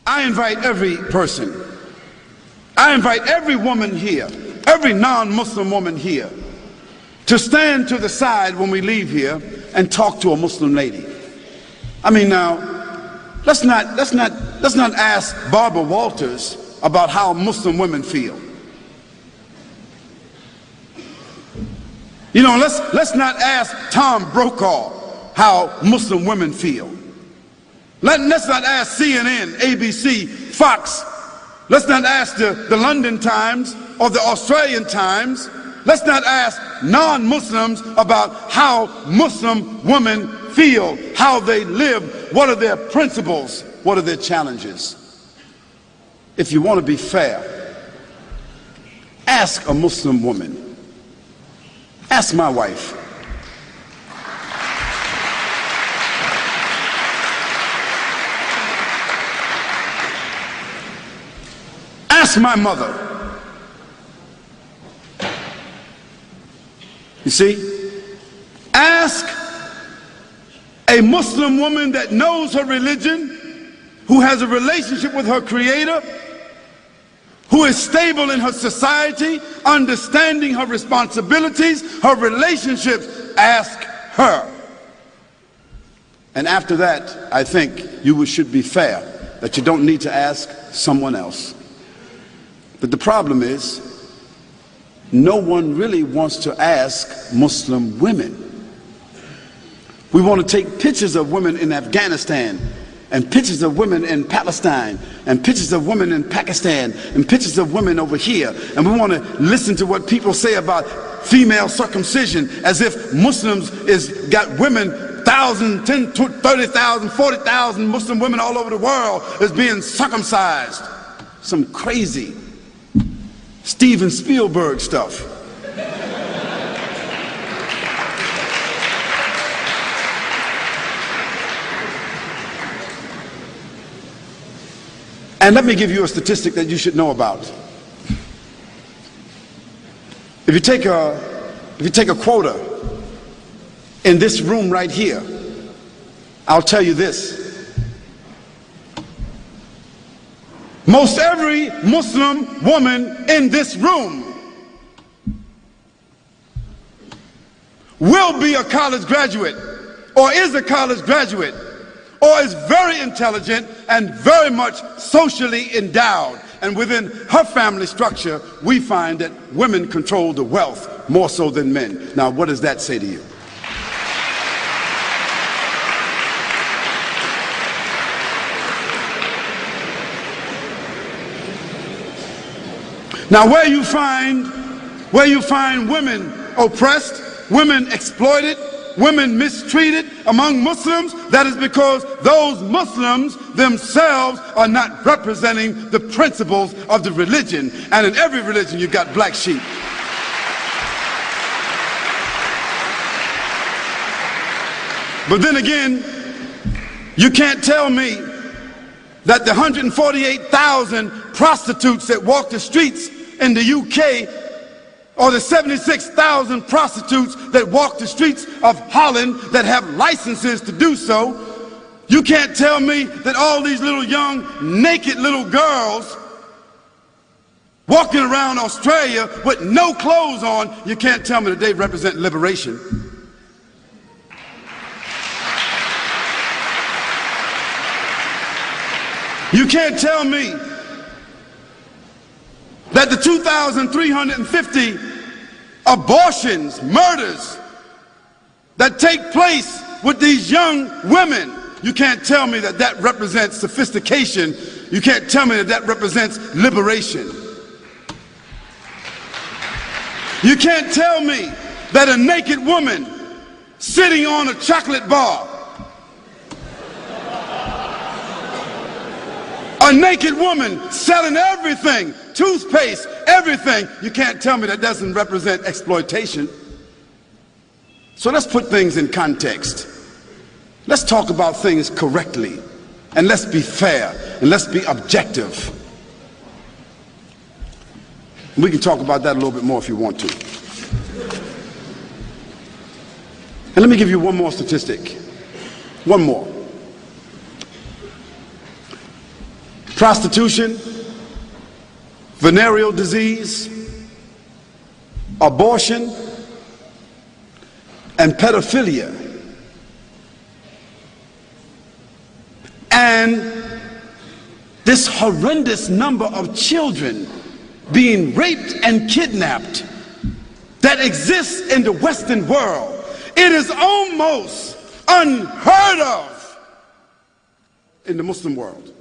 I invite every person, I invite every woman here, every non-Muslim woman here, to stand to the side when we leave here and talk to a Muslim lady. I mean, now, let's not ask Barbara Walters about how Muslim women feel. You know, let's not ask Tom Brokaw how Muslim women feel. Let's not ask CNN, ABC, Fox. Let's not ask the London Times or the Australian Times. Let's not ask non-Muslims about how Muslim women feel, how they live, what are their principles, what are their challenges. If you want to be fair, ask a Muslim woman. Ask my wife. Ask my mother. You see, ask a Muslim woman that knows her religion, who has a relationship with her Creator, who is stable in her society, understanding her responsibilities, her relationships. Ask her. And after that, I think you should be fair, that you don't need to ask someone else. But the problem is, no one really wants to ask Muslim women. We want to take pictures of women in Afghanistan, and pictures of women in Palestine, and pictures of women in Pakistan, and pictures of women over here, and we want to listen to what people say about female circumcision, as if Muslims got women, 1,000, 10, 30,000, 40,000 Muslim women all over the world is being circumcised. Some crazy Steven Spielberg stuff. And let me give you a statistic that you should know about. If you take a quota in this room right here, I'll tell you this. Most every Muslim woman in this room will be a college graduate, or is a college graduate, or is very intelligent and very much socially endowed. And within her family structure, we find that women control the wealth more so than men. Now, what does that say to you? Now, where you find women oppressed, women exploited, women mistreated among Muslims, that is because those Muslims themselves are not representing the principles of the religion. And in every religion you've got black sheep. But then again, you can't tell me that the 148,000 prostitutes that walk the streets in the UK, or the 76,000 prostitutes that walk the streets of Holland that have licenses to do so, you can't tell me that all these little young naked little girls walking around Australia with no clothes on, you can't tell me that they represent liberation. You can't tell me that the 2,350 abortions, murders that take place with these young women, you can't tell me that that represents sophistication. You can't tell me that that represents liberation. You can't tell me that a naked woman sitting on a chocolate bar, a naked woman selling everything, toothpaste, everything, you can't tell me that doesn't represent exploitation. So let's put things in context. Let's talk about things correctly, and let's be fair, and let's be objective. We can talk about that a little bit more if you want to. And let me give you one more statistic. One more. prostitution, venereal disease, abortion, and pedophilia. And this horrendous number of children being raped and kidnapped that exists in the Western world. It is almost unheard of in the Muslim world.